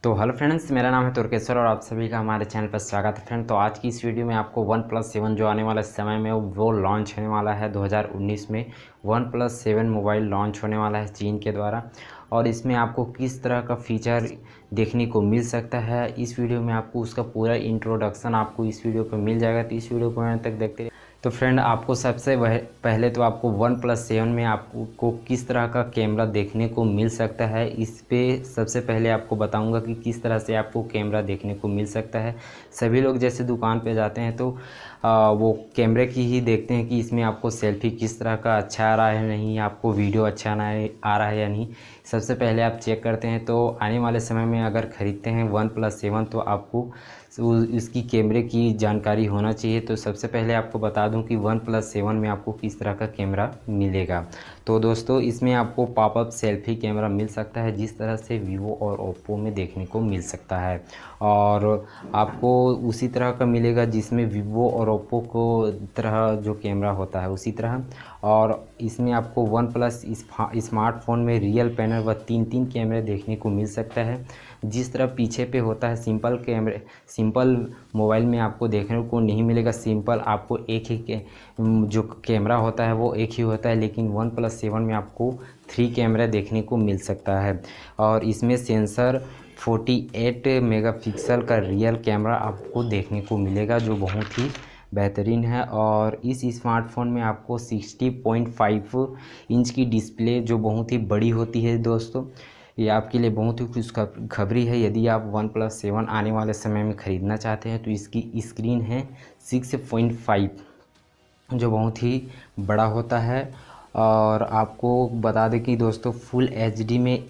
तो hello friends, मेरा नाम है तुर्केश्वर और आप सभी का हमारे चैनल पर स्वागत है फ्रेंड। तो आज की इस वीडियो में आपको OnePlus 7 जो आने वाला समय में वो लॉन्च होने वाला है 2019 में। OnePlus 7 मोबाइल लॉन्च होने वाला है चीन के द्वारा, और इसमें आपको किस तरह का फीचर देखने को मिल सकता है इस वीडियो में आपको उसका पूरा इंट्रोडक्शन आपको इस वीडियो पर मिल जाएगा। तो इस वीडियो को अंत तक देखते रहिए। तो फ्रेंड, आपको सबसे पहले तो आपको OnePlus 7 में आपको किस तरह का कैमरा देखने को मिल सकता है, इस पे सबसे पहले आपको बताऊंगा कि किस तरह से आपको कैमरा देखने को मिल सकता है। सभी लोग जैसे दुकान पे जाते हैं तो वो कैमरे की ही देखते हैं कि इसमें आपको सेल्फी किस तरह का अच्छा आ रहा है नहीं, आपको वीडियो अच्छा आ रहा है या नहीं। सबसे पहले आप चेक करते हैं। तो आने वाले समय में अगर ख़रीदते हैं OnePlus 7 तो आपको इसकी कैमरे की जानकारी होना चाहिए। तो सबसे पहले आपको बता दूं कि OnePlus 7 में आपको किस तरह का कैमरा मिलेगा। तो दोस्तों, इसमें आपको पॉपअप सेल्फी कैमरा मिल सकता है जिस तरह से वीवो और ओप्पो में देखने को मिल सकता है, और आपको उसी तरह का मिलेगा जिसमें वीवो और ओप्पो को तरह जो कैमरा होता है उसी तरह। और इसमें आपको OnePlus स्मार्टफोन में रियल पैनल व तीन कैमरे देखने को मिल सकता है। जिस तरह पीछे पे होता है सिंपल मोबाइल में आपको देखने को नहीं मिलेगा। सिंपल आपको एक ही जो कैमरा होता है वो एक ही होता है, लेकिन OnePlus 7 में आपको 3 कैमरा देखने को मिल सकता है। और इसमें सेंसर 48 मेगापिक्सल का रियल कैमरा आपको देखने को मिलेगा जो बहुत ही बेहतरीन है। और इस स्मार्टफोन में आपको 60.5 इंच की डिस्प्ले जो बहुत ही बड़ी होती है दोस्तों, ये आपके लिए बहुत ही खुशखबरी है। यदि आप OnePlus 7 आने वाले समय में ख़रीदना चाहते हैं तो इसकी स्क्रीन है 6.5 जो बहुत ही बड़ा होता है। और आपको बता दें कि दोस्तों फुल HD में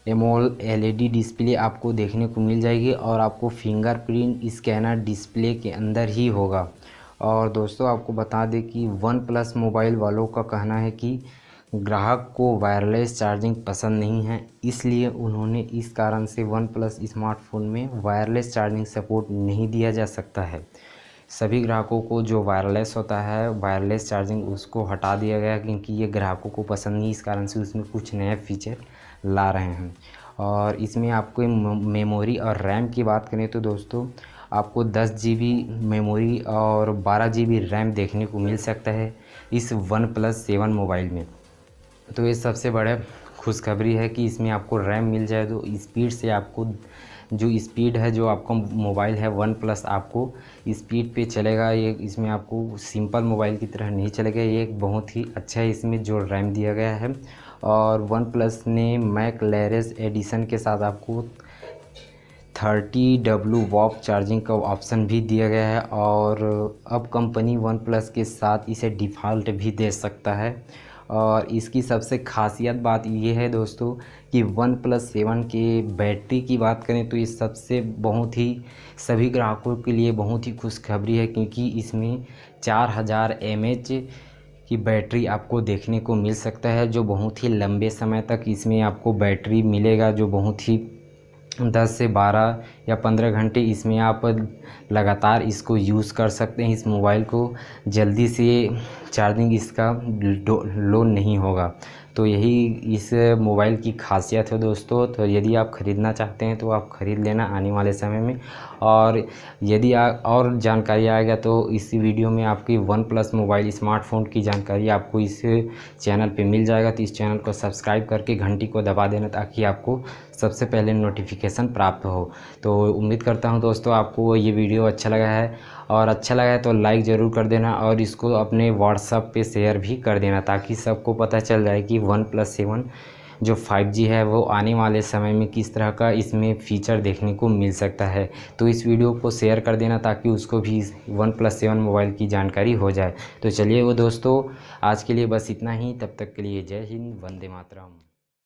एमोलेड LED डिस्प्ले आपको देखने को मिल जाएगी, और आपको फिंगरप्रिंट स्कैनर डिस्प्ले के अंदर ही होगा। और दोस्तों, आपको बता दें कि OnePlus मोबाइल वालों का कहना है कि ग्राहक को वायरलेस चार्जिंग पसंद नहीं है, इसलिए उन्होंने इस कारण से OnePlus स्मार्टफोन में वायरलेस चार्जिंग सपोर्ट नहीं दिया जा सकता है। सभी ग्राहकों को जो वायरलेस होता है वायरलेस चार्जिंग उसको हटा दिया गया, क्योंकि ये ग्राहकों को पसंद नहीं, इस कारण से उसमें कुछ नए फीचर ला रहे हैं। और इसमें आपको मेमोरी और रैम की बात करें तो दोस्तों आपको 10 GB मेमोरी और 12 GB रैम देखने को मिल सकता है इस OnePlus 7 मोबाइल में। तो ये सबसे बड़ा खुशखबरी है कि इसमें आपको रैम मिल जाए तो स्पीड से आपको जो स्पीड है जो आपका मोबाइल है OnePlus आपको स्पीड पे चलेगा। ये इसमें आपको सिंपल मोबाइल की तरह नहीं चलेगा, ये एक बहुत ही अच्छा है इसमें जो रैम दिया गया है। और OnePlus ने मैकलैरेस एडिशन के साथ आपको 30W वॉक चार्जिंग का ऑप्शन भी दिया गया है, और अब कंपनी OnePlus के साथ इसे डिफ़ॉल्ट भी दे सकता है। और इसकी सबसे खासियत बात ये है दोस्तों कि OnePlus 7 के बैटरी की बात करें तो ये सबसे बहुत ही सभी ग्राहकों के लिए बहुत ही खुशखबरी है, क्योंकि इसमें 4000 mAh की बैटरी आपको देखने को मिल सकता है जो बहुत ही लंबे समय तक इसमें आपको बैटरी मिलेगा, जो बहुत ही 10 से 12 या 15 घंटे इसमें आप लगातार इसको यूज़ कर सकते हैं। इस मोबाइल को जल्दी से चार्जिंग इसका लो नहीं होगा। तो यही इस मोबाइल की खासियत है दोस्तों। तो यदि आप ख़रीदना चाहते हैं तो आप ख़रीद लेना आने वाले समय में। और यदि और जानकारी आएगा तो इस वीडियो में आपकी OnePlus मोबाइल स्मार्टफोन की जानकारी आपको इस चैनल पे मिल जाएगा। तो इस चैनल को सब्सक्राइब करके घंटी को दबा देना ताकि आपको सबसे पहले नोटिफिकेशन प्राप्त हो। तो उम्मीद करता हूँ दोस्तों आपको ये वीडियो अच्छा लगा है, और अच्छा लगा है तो लाइक ज़रूर कर देना, और इसको अपने WhatsApp पे शेयर भी कर देना ताकि सबको पता चल जाए कि OnePlus 7 जो 5G है वो आने वाले समय में किस तरह का इसमें फ़ीचर देखने को मिल सकता है। तो इस वीडियो को शेयर कर देना ताकि उसको भी OnePlus 7 मोबाइल की जानकारी हो जाए। तो चलिए वो दोस्तों, आज के लिए बस इतना ही। तब तक के लिए जय हिंद, वंदे मातरम।